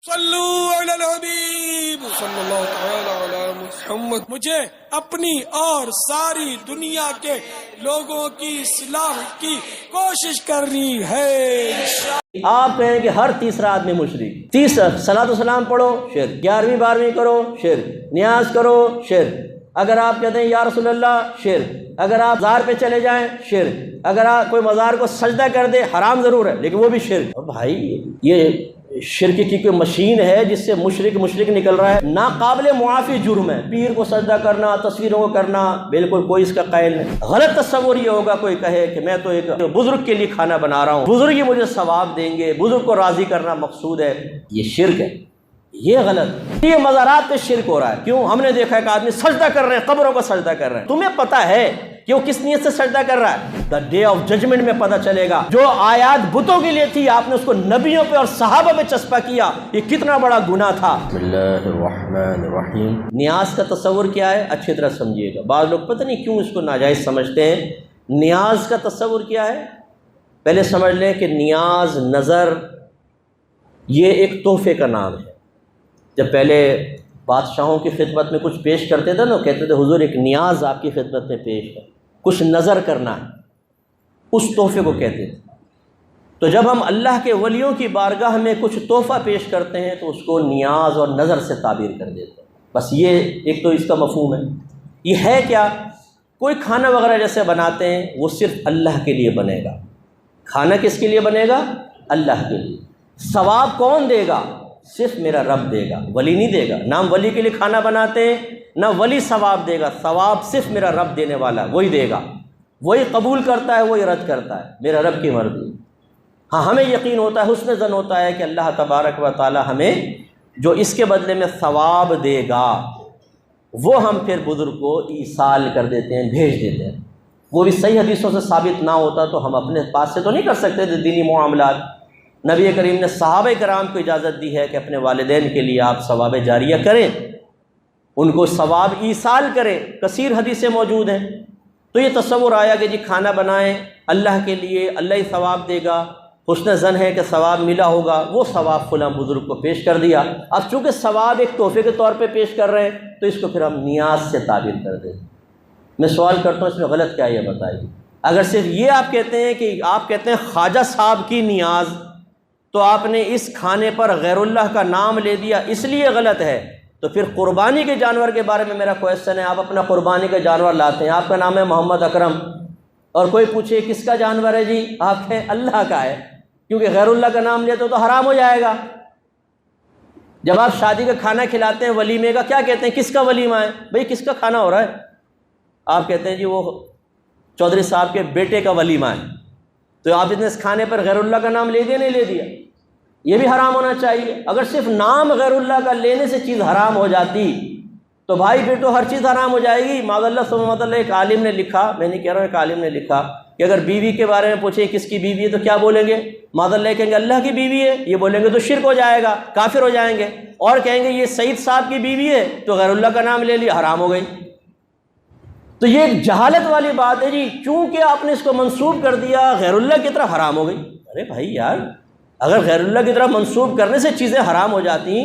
صلو علی الحبیب صلی اللہ تعالی علی محمد۔ مجھے اپنی اور ساری دنیا کے لوگوں کی اصلاح کی کوشش کرنی ہے۔ آپ کہیں کہ ہر تیسرا آدمی مشرک، صلاۃ و سلام پڑھو شرک، 11ویں 12ویں کرو شرک، نیاز کرو شرک، اگر آپ کہتے ہیں یا رسول اللہ شرک، اگر آپ مزار پہ چلے جائیں شرک، اگر آپ کوئی مزار کو سجدہ کر دے حرام ضرور ہے لیکن وہ بھی شرک۔ بھائی یہ شرک کی کوئی مشین ہے جس سے مشرک نکل رہا ہے، ناقابل معافی جرم ہے۔ پیر کو سجدہ کرنا، تصویروں کو کرنا، بالکل کوئی اس کا قائل نہیں۔ غلط تصور یہ ہوگا کوئی کہے کہ میں تو ایک بزرگ کے لیے کھانا بنا رہا ہوں، بزرگ ہی مجھے ثواب دیں گے، بزرگ کو راضی کرنا مقصود ہے، یہ شرک ہے، یہ غلط۔ یہ مزارات پہ شرک ہو رہا ہے۔ کیوں؟ ہم نے دیکھا ہے کہ آدمی سجدہ کر رہے ہیں، قبروں کو سجدہ کر رہے ہیں، تمہیں پتہ ہے کہ وہ کس نیت سے سجدہ کر رہا ہے؟ دا ڈے آف ججمنٹ میں پتہ چلے گا۔ جو آیات بتوں کے لیے تھی آپ نے اس کو نبیوں پہ اور صحابہ پہ چسپا کیا، یہ کتنا بڑا گناہ تھا۔ بسم اللہ الرحمن الرحیم۔ نیاز کا تصور کیا ہے اچھی طرح سمجھیے گا، بعض لوگ پتہ نہیں کیوں اس کو ناجائز سمجھتے ہیں۔ نیاز کا تصور کیا ہے پہلے سمجھ لیں کہ نیاز، نظر، یہ ایک تحفے کا نام ہے۔ جب پہلے بادشاہوں کی خدمت میں کچھ پیش کرتے تھے نا، کہتے تھے حضور ایک نیاز آپ کی خدمت میں پیش ہے، کچھ نظر کرنا ہے، اس تحفے کو کہتے تھے۔ تو جب ہم اللہ کے ولیوں کی بارگاہ میں کچھ تحفہ پیش کرتے ہیں تو اس کو نیاز اور نظر سے تعبیر کر دیتے ہیں۔ بس یہ ایک تو اس کا مفہوم ہے۔ یہ ہے کیا؟ کوئی کھانا وغیرہ جیسے بناتے ہیں وہ صرف اللہ کے لیے بنے گا۔ کھانا کس کے لیے بنے گا؟ اللہ کے لیے۔ ثواب کون دے گا؟ صرف میرا رب دے گا، ولی نہیں دے گا۔ نہ ہم ولی کے لیے کھانا بناتے ہیں، نہ ولی ثواب دے گا، ثواب صرف میرا رب دینے والا ہے، وہی دے گا، وہی قبول کرتا ہے، وہی رد کرتا ہے، میرا رب کی مرضی۔ ہاں ہمیں یقین ہوتا ہے، حسن ظن ہوتا ہے کہ اللہ تبارک و تعالی ہمیں جو اس کے بدلے میں ثواب دے گا وہ ہم پھر بزرگ کو ایصال کر دیتے ہیں، بھیج دیتے ہیں۔ وہ بھی صحیح حدیثوں سے ثابت نہ ہوتا تو ہم اپنے پاس سے تو نہیں کر سکتے تھے دینی معاملات۔ نبی کریم نے صحابہ کرام کو اجازت دی ہے کہ اپنے والدین کے لیے آپ ثواب جاریہ کریں، ان کو ثواب ایصال کریں، کثیر حدیثیں موجود ہیں۔ تو یہ تصور آیا کہ جی کھانا بنائیں اللہ کے لیے، اللہ ہی ثواب دے گا، حسن ظن ہے کہ ثواب ملا ہوگا، وہ ثواب فلاں بزرگ کو پیش کر دیا۔ اب چونکہ ثواب ایک تحفے کے طور پہ پیش کر رہے ہیں تو اس کو پھر ہم نیاز سے تعبیر کر دیں۔ میں سوال کرتا ہوں اس میں غلط کیا ہے یہ بتائیے۔ اگر صرف یہ آپ کہتے ہیں کہ آپ کہتے ہیں خواجہ صاحب کی نیاز، تو آپ نے اس کھانے پر غیر اللہ کا نام لے دیا، اس لیے غلط ہے۔ تو پھر قربانی کے جانور کے بارے میں میرا کویسچن ہے، آپ اپنا قربانی کا جانور لاتے ہیں، آپ کا نام ہے محمد اکرم، اور کوئی پوچھے کس کا جانور ہے جی، آپ کہیں اللہ کا ہے، کیونکہ غیر اللہ کا نام لیتے تو حرام ہو جائے گا۔ جب آپ شادی کا کھانا کھلاتے ہیں ولیمے کا، کیا کہتے ہیں کس کا ولیمہ ہے؟ بھئی کس کا کھانا ہو رہا ہے؟ آپ کہتے ہیں جی وہ چودھری صاحب کے بیٹے کا ولیمہ ہے۔ تو آپ نے اس کھانے پر غیر اللہ کا نام لے دیا نہیں لے دیا؟ یہ بھی حرام ہونا چاہیے۔ اگر صرف نام غیر اللہ کا لینے سے چیز حرام ہو جاتی تو بھائی پھر تو ہر چیز حرام ہو جائے گی۔ معاذ اللہ ثم معاذ اللہ، ایک عالم نے لکھا، میں نہیں کہہ رہا ہوں، ایک عالم نے لکھا کہ اگر بیوی کے بارے میں پوچھے کس کی بیوی ہے تو کیا بولیں گے؟ معاذ اللہ کہیں گے اللہ کی بیوی ہے، یہ بولیں گے تو شرک ہو جائے گا، کافر ہو جائیں گے۔ اور کہیں گے یہ سعید صاحب کی بیوی ہے تو غیر اللہ کا نام لے لیا، حرام ہو گئی۔ تو یہ ایک جہالت والی بات ہے جی، چونکہ آپ نے اس کو منسوب کر دیا غیر اللہ کی طرف، حرام ہو گئی۔ ارے بھائی یار، اگر غیر اللہ کی طرف منسوب کرنے سے چیزیں حرام ہو جاتی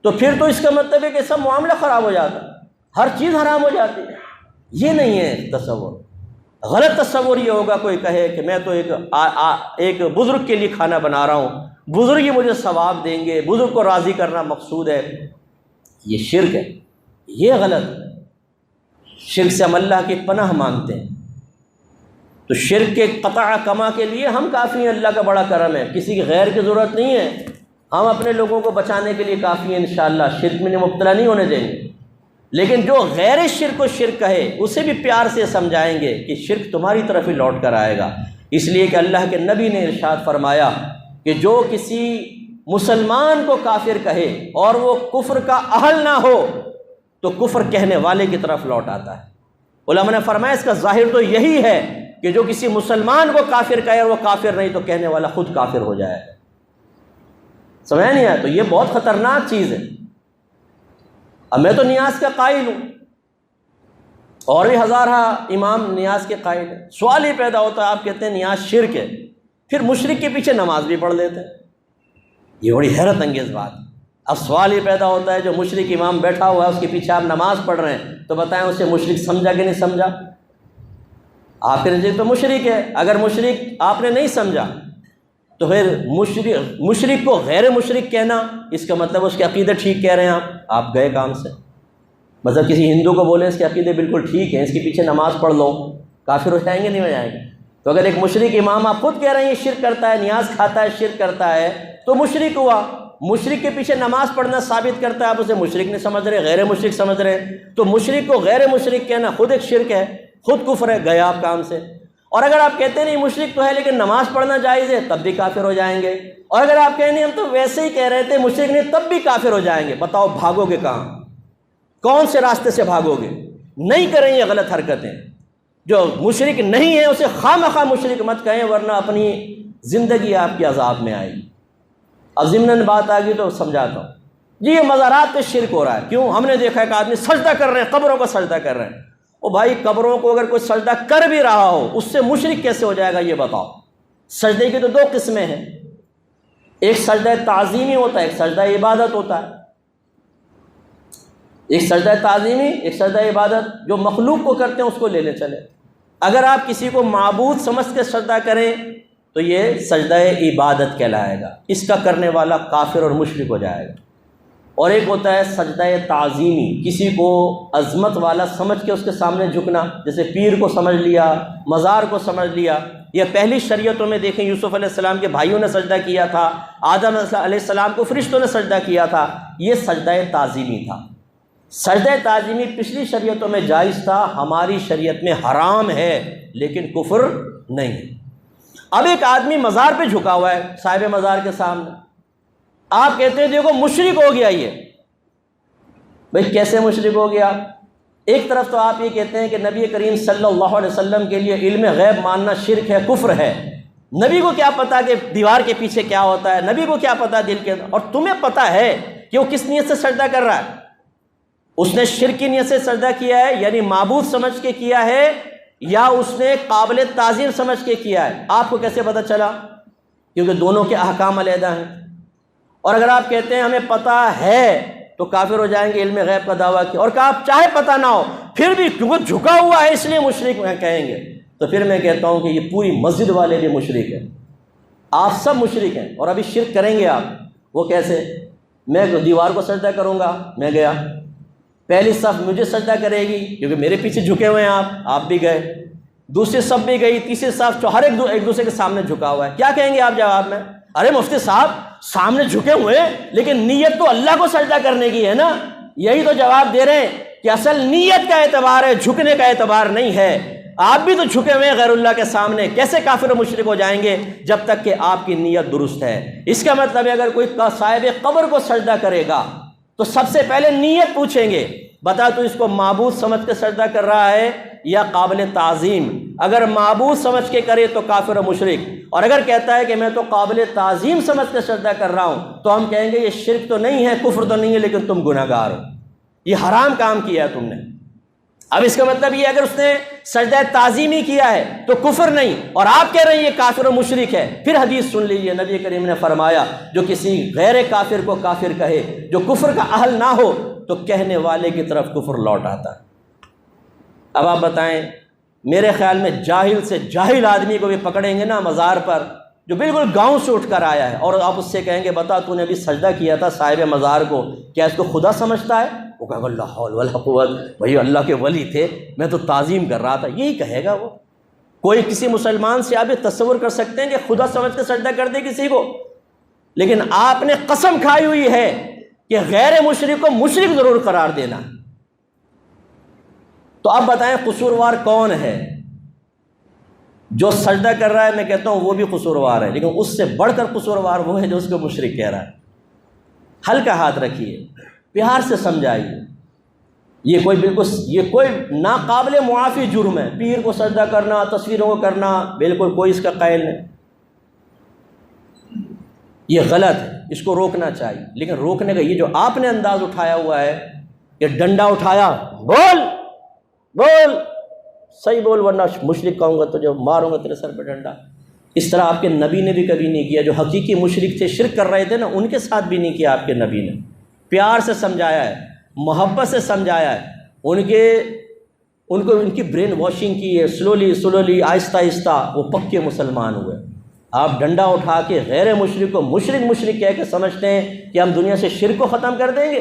تو پھر تو اس کا مطلب ہے کہ سب معاملہ خراب ہو جاتا، ہر چیز حرام ہو جاتی۔ یہ نہیں ہے تصور۔ غلط تصور یہ ہوگا کوئی کہے کہ میں تو ایک بزرگ کے لیے کھانا بنا رہا ہوں، بزرگ ہی مجھے ثواب دیں گے، بزرگ کو راضی کرنا مقصود ہے، یہ شرک ہے، یہ غلط۔ شرک سے ہم اللہ کی پناہ مانگتے ہیں۔ تو شرک کے قطع کما کے لیے ہم کافی ہیں، اللہ کا بڑا کرم ہے، کسی کی غیر کی ضرورت نہیں ہے، ہم اپنے لوگوں کو بچانے کے لیے کافی ہیں انشاءاللہ، شرک میں مبتلا نہیں ہونے دیں گے۔ لیکن جو غیر شرک کو شرک کہے اسے بھی پیار سے سمجھائیں گے کہ شرک تمہاری طرف ہی لوٹ کر آئے گا، اس لیے کہ اللہ کے نبی نے ارشاد فرمایا کہ جو کسی مسلمان کو کافر کہے اور وہ کفر کا اہل نہ ہو تو کفر کہنے والے کی طرف لوٹ آتا ہے۔ علماء نے فرمایا اس کا ظاہر تو یہی ہے کہ جو کسی مسلمان کو کافر کہے اور وہ کافر نہیں تو کہنے والا خود کافر ہو جائے۔ سمجھ نہیں آیا؟ تو یہ بہت خطرناک چیز ہے۔ اب میں تو نیاز کا قائل ہوں، اور بھی ہزارہ امام نیاز کے قائل ہیں۔ سوال یہ پیدا ہوتا ہے، آپ کہتے ہیں نیاز شرک ہے، پھر مشرک کے پیچھے نماز بھی پڑھ لیتے ہیں۔ یہ بڑی حیرت انگیز بات ہے۔ اب سوال یہ پیدا ہوتا ہے جو مشرک امام بیٹھا ہوا ہے اس کے پیچھے آپ نماز پڑھ رہے ہیں تو بتائیں اسے مشرک سمجھا کہ نہیں سمجھا؟ آپ کے نزدیک تو مشرک ہے۔ اگر مشرک آپ نے نہیں سمجھا تو پھر مشرک کو غیر مشرک کہنا اس کا مطلب اس کے عقیدے ٹھیک کہہ رہے ہیں آپ گئے کام سے۔ مطلب کسی ہندو کو بولیں اس کے عقیدے بالکل ٹھیک ہیں، اس کے پیچھے نماز پڑھ لو، کافر ہو جائیں گے نہیں ہو جائیں گے؟ تو اگر ایک مشرک امام آپ خود کہہ رہے ہیں یہ شرک کرتا ہے، نیاز کھاتا ہے، شرک کرتا ہے تو مشرک ہوا۔ مشرک کے پیچھے نماز پڑھنا ثابت کرتا ہے آپ اسے مشرک نہیں سمجھ رہے، غیر مشرک سمجھ رہے، تو مشرک کو غیر مشرک کہنا خود ایک شرک ہے، خود کفر ہے، گئے آپ کام سے۔ اور اگر آپ کہتے نہیں مشرک تو ہے لیکن نماز پڑھنا جائز ہے تب بھی کافر ہو جائیں گے، اور اگر آپ کہیں نہیں ہم تو ویسے ہی کہہ رہے تھے مشرک نہیں تب بھی کافر ہو جائیں گے، بتاؤ بھاگو گے کہاں؟ کون سے راستے سے بھاگو گے؟ نہیں کریں یہ غلط حرکتیں۔ جو مشرک نہیں ہے اسے خواہ مخواہ مشرک مت کہیں ورنہ اپنی زندگی آپ کی عذاب میں آئے گی۔ اب ضمناً بات آ گئی تو سمجھاتا ہوں جی یہ مزارات پہ شرک ہو رہا ہے، کیوں؟ ہم نے دیکھا ہے کہ آدمی سجدہ کر رہے ہیں، قبروں کو سجدہ کر رہے ہیں۔ او بھائی قبروں کو اگر کوئی سجدہ کر بھی رہا ہو اس سے مشرک کیسے ہو جائے گا یہ بتاؤ؟ سجدے کی تو دو قسمیں ہیں، ایک سجدہ تعظیمی ہوتا ہے، ایک سجدہ عبادت ہوتا ہے۔ ایک سجدہ تعظیمی، ایک سجدہ عبادت۔ جو مخلوق کو کرتے ہیں اس کو لے لے چلے۔ اگر آپ کسی کو معبود سمجھ کے سجدہ کریں تو یہ سجدہ عبادت کہلائے گا، اس کا کرنے والا کافر اور مشرک ہو جائے گا۔ اور ایک ہوتا ہے سجدہ تعظیمی، کسی کو عظمت والا سمجھ کے اس کے سامنے جھکنا، جیسے پیر کو سمجھ لیا، مزار کو سمجھ لیا۔ یہ پہلی شریعتوں میں دیکھیں یوسف علیہ السلام کے بھائیوں نے سجدہ کیا تھا، آدم علیہ السلام کو فرشتوں نے سجدہ کیا تھا، یہ سجدہ تعظیمی تھا۔ سجدہ تعظیمی پچھلی شریعتوں میں جائز تھا، ہماری شریعت میں حرام ہے لیکن کفر نہیں۔ اب ایک آدمی مزار پہ جھکا ہوا ہے صاحب مزار کے سامنے، آپ کہتے ہیں دیکھو مشرک ہو گیا یہ۔ بھئی کیسے مشرک ہو گیا؟ ایک طرف تو آپ یہ کہتے ہیں کہ نبی کریم صلی اللہ علیہ وسلم کے لیے علم غیب ماننا شرک ہے، کفر ہے۔ نبی کو کیا پتا کہ دیوار کے پیچھے کیا ہوتا ہے، نبی کو کیا پتا دل کے، اور تمہیں پتا ہے کہ وہ کس نیت سے سجدہ کر رہا ہے؟ اس نے شرک کی نیت سے سجدہ کیا ہے یعنی معبود سمجھ کے کیا ہے، یا اس نے قابل تعظیم سمجھ کے کیا ہے؟ آپ کو کیسے پتہ چلا؟ کیونکہ دونوں کے احکام علیحدہ ہیں۔ اور اگر آپ کہتے ہیں ہمیں پتہ ہے تو کافر ہو جائیں گے، علم غیب کا دعویٰ کیا، اور کہ آپ چاہے پتہ نہ ہو پھر بھی کیونکہ جھکا ہوا ہے اس لیے مشرک کہیں گے، تو پھر میں کہتا ہوں کہ یہ پوری مسجد والے بھی مشرک ہیں، آپ سب مشرک ہیں۔ اور ابھی شرک کریں گے آپ، وہ کیسے؟ میں دیوار کو سجدہ کروں گا، میں گیا، پہلی صف مجھے سجدہ کرے گی کیونکہ میرے پیچھے جھکے ہوئے ہیں آپ بھی گئے، دوسری صف بھی گئی، تیسری صف ہر ایک دوسرے کے سامنے جھکا ہوا ہے۔ کیا کہیں گے آپ جواب میں؟ ارے مفتی صاحب سامنے جھکے ہوئے لیکن نیت تو اللہ کو سجدہ کرنے کی ہے نا۔ یہی تو جواب دے رہے ہیں کہ اصل نیت کا اعتبار ہے، جھکنے کا اعتبار نہیں ہے۔ آپ بھی تو جھکے ہوئے ہیں غیر اللہ کے سامنے، کیسے کافر و مشرک ہو جائیں گے جب تک کہ آپ کی نیت درست ہے؟ اس کا مطلب ہے اگر کوئی صاحب قبر کو سجدہ کرے گا تو سب سے پہلے نیت پوچھیں گے، بتا تو اس کو معبود سمجھ کے سجدہ کر رہا ہے یا قابل تعظیم؟ اگر معبود سمجھ کے کرے تو کافر و مشرک، اور اگر کہتا ہے کہ میں تو قابل تعظیم سمجھ کے سجدہ کر رہا ہوں تو ہم کہیں گے یہ شرک تو نہیں ہے، کفر تو نہیں ہے، لیکن تم گناہ گار ہو، یہ حرام کام کیا ہے تم نے۔ اب اس کا مطلب یہ اگر اس نے سجدہ تعظیمی کیا ہے تو کفر نہیں، اور آپ کہہ رہے ہیں یہ کافر و مشرک ہے۔ پھر حدیث سن لیجئے، نبی کریم نے فرمایا جو کسی غیر کافر کو کافر کہے، جو کفر کا اہل نہ ہو، تو کہنے والے کی طرف کفر لوٹ آتا ہے۔ اب آپ بتائیں، میرے خیال میں جاہل سے جاہل آدمی کو بھی پکڑیں گے نا مزار پر، جو بالکل گاؤں سے اٹھ کر آیا ہے، اور آپ اس سے کہیں گے بتا تو نے ابھی سجدہ کیا تھا صاحب مزار کو، کیا اس کو خدا سمجھتا ہے؟ وہ کہے گا لا حول ولا قوت، بھائی اللہ کے ولی تھے، میں تو تعظیم کر رہا تھا، یہی کہے گا وہ۔ کوئی کسی مسلمان سے آپ یہ تصور کر سکتے ہیں کہ خدا سمجھ کے سجدہ کر دے کسی کو؟ لیکن آپ نے قسم کھائی ہوئی ہے کہ غیر مشرک کو مشرک ضرور قرار دینا۔ تو اب بتائیں قصوروار کون ہے؟ جو سجدہ کر رہا ہے میں کہتا ہوں وہ بھی قصوروار ہے، لیکن اس سے بڑھ کر قصوروار وہ ہے جو اس کو مشرک کہہ رہا ہے۔ ہلکا ہاتھ رکھیے، پیار سے سمجھائیے، یہ کوئی ناقابل معافی جرم ہے، پیر کو سجدہ کرنا، تصویروں کو کرنا، بالکل کوئی اس کا قائل نہیں، یہ غلط ہے، اس کو روکنا چاہیے۔ لیکن روکنے کا یہ جو آپ نے انداز اٹھایا ہوا ہے کہ ڈنڈا اٹھایا، بول صحیح بول ورنہ مشرک کہوں گا تو جو ماروں گا تیرے سر پہ ڈنڈا، اس طرح آپ کے نبی نے بھی کبھی نہیں کیا۔ جو حقیقی مشرک تھے، شرک کر رہے تھے نا، ان کے ساتھ بھی نہیں کیا آپ کے نبی نے۔ پیار سے سمجھایا ہے، محبت سے سمجھایا ہے، ان کی برین واشنگ کی ہے، سلولی آہستہ آہستہ وہ پکے مسلمان ہوئے۔ آپ ڈنڈا اٹھا کے غیر مشرک کو مشرک کہہ کے سمجھتے ہیں کہ ہم دنیا سے شرک کو ختم کر دیں گے۔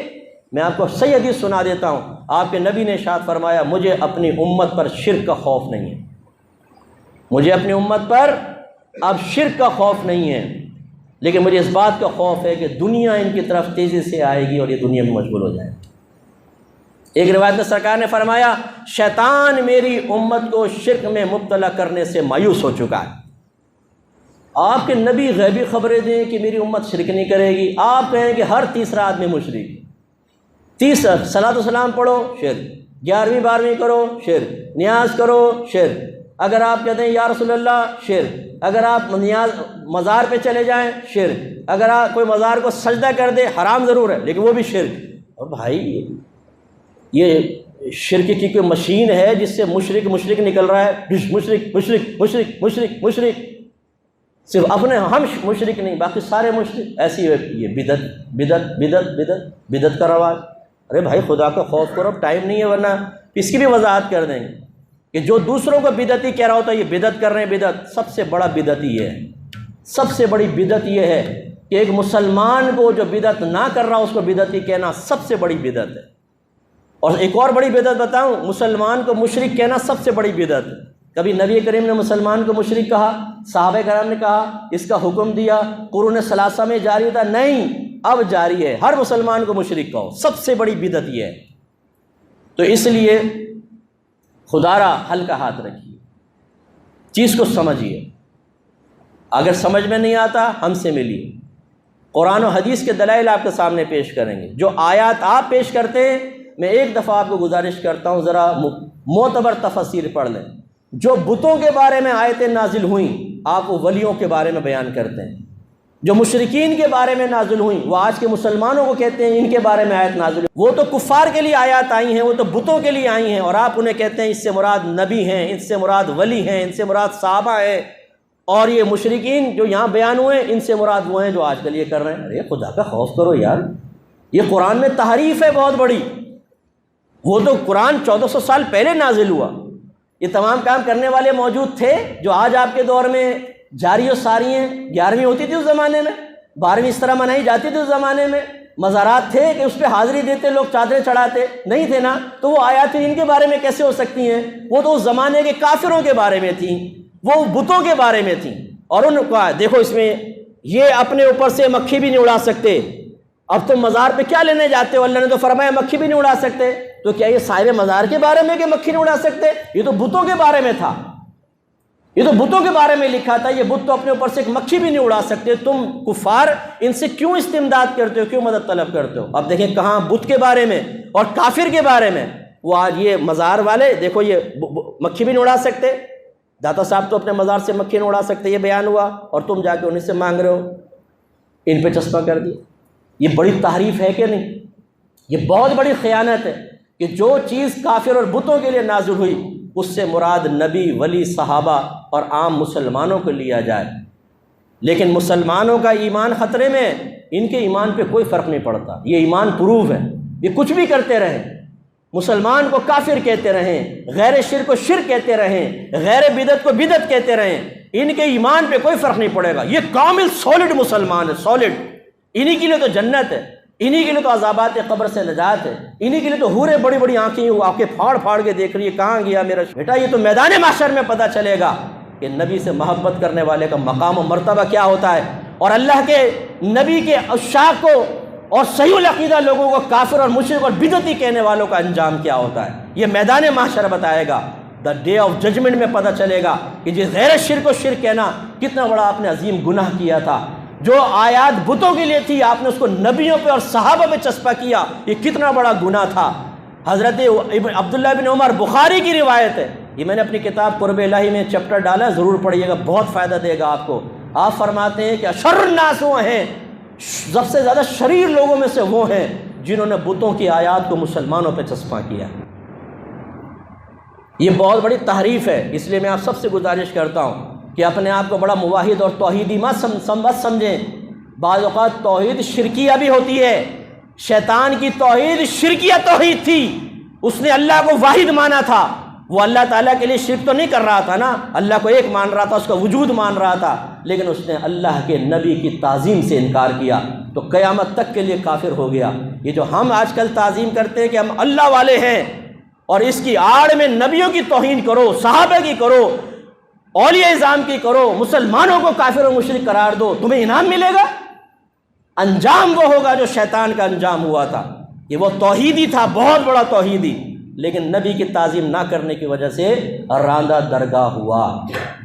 میں آپ کو صحیح حدیث سنا دیتا ہوں، آپ کے نبی نے ارشاد فرمایا مجھے اپنی امت پر شرک کا خوف نہیں ہے، مجھے اپنی امت پر اب شرک کا خوف نہیں ہے، لیکن مجھے اس بات کا خوف ہے کہ دنیا ان کی طرف تیزی سے آئے گی اور یہ دنیا میں مشغول ہو جائے گی۔ ایک روایت میں سرکار نے فرمایا شیطان میری امت کو شرک میں مبتلا کرنے سے مایوس ہو چکا ہے۔ آپ کے نبی غیبی خبریں دیں کہ میری امت شرک نہیں کرے گی، آپ کہیں کہ ہر تیسرا آدمی مشرک، صلاۃ و سلام پڑھو شرک، 11ویں 12ویں کرو شرک، نیاز کرو شرک، اگر آپ کہتے ہیں یا رسول اللہ شرک، اگر آپ نیاز مزار پہ چلے جائیں شرک، اگر آپ کوئی مزار کو سجدہ کر دے حرام ضرور ہے لیکن وہ بھی شرک۔ اور بھائی یہ شرک کی کوئی مشین ہے جس سے مشرک نکل رہا ہے، مشرک، صرف اپنے ہم مشرک نہیں باقی سارے مشرک، ایسی ہے یہ بدعت کا رواج۔ ارے بھائی خدا کا خوف کرو، ٹائم نہیں ہے ورنہ اس کی بھی وضاحت کر دیں گے کہ جو دوسروں کو بدعتی کہہ رہا ہوتا ہے یہ بدعت کر رہے ہیں۔ بدعت سب سے بڑا بدعت یہ ہے، سب سے بڑی بدعت یہ ہے کہ ایک مسلمان کو جو بدعت نہ کر رہا اس کو بدعتی کہنا سب سے بڑی بدعت ہے۔ اور ایک اور بڑی بدعت بتاؤں، مسلمان کو مشرک کہنا سب سے بڑی بدعت ہے۔ کبھی نبی کریم نے مسلمان کو مشرک کہا؟ صحابہ کرام نے کہا؟ اس کا حکم دیا؟ قرون ثلاثہ میں جاری تھا؟ نہیں، اب جاری ہے، ہر مسلمان کو مشرک کہو، سب سے بڑی بدعت یہ ہے۔ تو اس لیے خدا را ہلکا ہاتھ رکھیے، چیز کو سمجھیے، اگر سمجھ میں نہیں آتا ہم سے ملیے، قرآن و حدیث کے دلائل آپ کے سامنے پیش کریں گے۔ جو آیات آپ پیش کرتے ہیں میں ایک دفعہ آپ کو گزارش کرتا ہوں ذرا معتبر تفسیر پڑھ لیں۔ جو بتوں کے بارے میں آیتیں نازل ہوئیں آپ وہ ولیوں کے بارے میں بیان کرتے ہیں، جو مشرکین کے بارے میں نازل ہوئیں وہ آج کے مسلمانوں کو کہتے ہیں ان کے بارے میں آیت نازل ہوئی۔ وہ تو کفار کے لیے آیات آئی ہیں، وہ تو بتوں کے لیے آئی ہیں، اور آپ انہیں کہتے ہیں اس سے مراد نبی ہیں، ان سے مراد ولی ہیں، ان سے مراد صحابہ ہیں، اور یہ مشرکین جو یہاں بیان ہوئے ان سے مراد وہ ہیں جو آج کل یہ کر رہے ہیں۔ ارے خدا کا خوف کرو یار، یہ قرآن میں تحریف ہے بہت بڑی۔ وہ تو قرآن 1400 سال پہلے نازل ہوا، یہ تمام کام کرنے والے موجود تھے جو آج آپ کے دور میں جاری و ساری ہیں۔ 11ویں ہوتی تھی اس زمانے میں، 12ویں اس طرح منائی جاتی تھی اس زمانے میں، مزارات تھے کہ اس پہ حاضری دیتے لوگ، چادریں چڑھاتے نہیں تھے نا، تو وہ آیات ان کے بارے میں کیسے ہو سکتی ہیں؟ وہ تو اس زمانے کے کافروں کے بارے میں تھیں، وہ بتوں کے بارے میں تھیں۔ اور ان کو دیکھو اس میں یہ اپنے اوپر سے مکھی بھی نہیں اڑا سکتے، اب تم مزار پہ کیا لینے جاتے ہو؟ اللہ نے تو فرمایا مکھی بھی نہیں اڑا سکتے، تو کیا یہ صاحب مزار کے بارے میں کہ مکھی نہیں اڑا سکتے؟ یہ تو بتوں کے بارے میں تھا، یہ تو بتوں کے بارے میں لکھا تھا، یہ بت تو اپنے اوپر سے ایک مکھی بھی نہیں اڑا سکتے۔ تم کفار ان سے کیوں استمداد کرتے ہو، کیوں مدد طلب کرتے ہو؟ اب دیکھیں کہاں بت کے بارے میں اور کافر کے بارے میں، وہ آج یہ مزار والے دیکھو یہ مکھی بھی نہیں اڑا سکتے، داتا صاحب تو اپنے مزار سے مکھی نہیں اڑا سکتے، یہ بیان ہوا، اور تم جا کے انہیں سے مانگ رہے ہو، ان پہ چسپاں کر دیا۔ یہ بڑی تحریف ہے کہ نہیں؟ یہ بہت بڑی خیانت ہے کہ جو چیز کافر اور بتوں کے لیے نازل ہوئی اس سے مراد نبی، ولی، صحابہ اور عام مسلمانوں کو لیا جائے، لیکن مسلمانوں کا ایمان خطرے میں، ان کے ایمان پہ کوئی فرق نہیں پڑتا، یہ ایمان پروف ہے، یہ کچھ بھی کرتے رہیں، مسلمان کو کافر کہتے رہیں، غیر شرک کو شرک کہتے رہیں، غیر بدعت کو بدعت کہتے رہیں، ان کے ایمان پہ کوئی فرق نہیں پڑے گا۔ یہ کامل سالڈ مسلمان ہے، سالڈ، انہی کے لیے تو جنت ہے، انہی کے لیے تو عذابات قبر سے نجات ہے، انہی کے لیے تو حوریں بڑی بڑی آنکھیں پھاڑ پھاڑ کے دیکھ رہی ہے کہاں گیا میرا بیٹا۔ یہ تو میدان محشر میں پتہ چلے گا کہ نبی سے محبت کرنے والے کا مقام و مرتبہ کیا ہوتا ہے، اور اللہ کے نبی کے عشاق کو اور صحیح العقیدہ لوگوں کو کافر اور مشرک اور بدعتی کہنے والوں کا انجام کیا ہوتا ہے، یہ میدان محشر بتائے گا۔ دا ڈے آف ججمنٹ میں پتہ چلے گا کہ جس غیر شرک و شرک کہنا کتنا بڑا آپ نے عظیم گناہ کیا تھا، جو آیات بتوں کے لیے تھی آپ نے اس کو نبیوں پہ اور صحابہ پہ چسپا کیا، یہ کتنا بڑا گناہ تھا۔ حضرت عبداللہ بن عمر، بخاری کی روایت ہے، یہ میں نے اپنی کتاب قرب الہی میں چیپٹر ڈالا ہے، ضرور پڑھیے گا، بہت فائدہ دے گا آپ کو۔ آپ فرماتے ہیں کہ اشر الناس وہ ہیں، سب سے زیادہ شریر لوگوں میں سے وہ ہیں جنہوں نے بتوں کی آیات کو مسلمانوں پہ چسپاں کیا۔ یہ بہت بڑی تحریف ہے، اس لیے میں آپ سب سے گزارش کرتا ہوں کہ اپنے آپ کو بڑا موحد اور توحیدی مت سمجھیں۔ بعض اوقات توحید شرکیہ بھی ہوتی ہے، شیطان کی توحید شرکیہ توحید تھی، اس نے اللہ کو واحد مانا تھا، وہ اللہ تعالیٰ کے لیے شرک تو نہیں کر رہا تھا نا، اللہ کو ایک مان رہا تھا، اس کا وجود مان رہا تھا، لیکن اس نے اللہ کے نبی کی تعظیم سے انکار کیا تو قیامت تک کے لیے کافر ہو گیا۔ یہ جو ہم آج کل تعظیم کرتے ہیں کہ ہم اللہ والے ہیں، اور اس کی آڑ میں نبیوں کی توہین کرو، صحابہ کی کرو، اولیاء اعظام کی کرو، مسلمانوں کو کافر و مشرک قرار دو، تمہیں انعام ملے گا؟ انجام وہ ہوگا جو شیطان کا انجام ہوا تھا۔ یہ وہ توحیدی تھا، بہت بڑا توحیدی، لیکن نبی کی تعظیم نہ کرنے کی وجہ سے راندہ درگاہ ہوا۔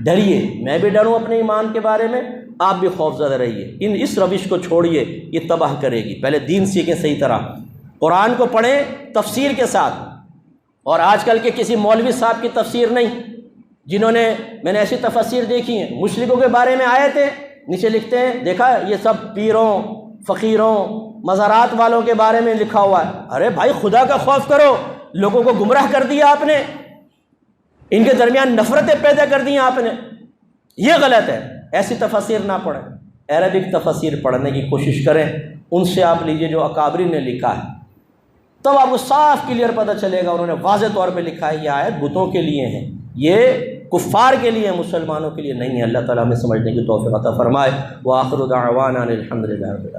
ڈریے، میں بھی ڈروں اپنے ایمان کے بارے میں، آپ بھی خوف زدہ رہیے۔ اس روش کو چھوڑیے، یہ تباہ کرے گی۔ پہلے دین سیکھیں صحیح طرح، قرآن کو پڑھیں تفسیر کے ساتھ، اور آج کل کے کسی مولوی صاحب کی تفسیر نہیں، جنہوں نے، میں نے ایسی تفسیر دیکھی ہیں، مشرکوں کے بارے میں آئے تھے، نیچے لکھتے ہیں دیکھا یہ سب پیروں، فقیروں، مزارات والوں کے بارے میں لکھا ہوا ہے۔ ارے بھائی خدا کا خوف کرو، لوگوں کو گمراہ کر دیا آپ نے، ان کے درمیان نفرتیں پیدا کر دی آپ نے، یہ غلط ہے۔ ایسی تفسیر نہ پڑھیں، عربک تفسیر پڑھنے کی کوشش کریں، ان سے آپ لیجئے جو اکابرین نے لکھا ہے، تب آپ کو صاف کلیئر پتہ چلے گا۔ انہوں نے واضح طور پہ لکھا ہے یہ آیت بتوں کے لیے ہیں، یہ کفار کے لیے، مسلمانوں کے لیے نہیں ہے۔ اللہ تعالیٰ ہمیں سمجھنے کی توفیق عطا فرمائے۔ وآخر دعوانا الحمد للہ رب العالمین۔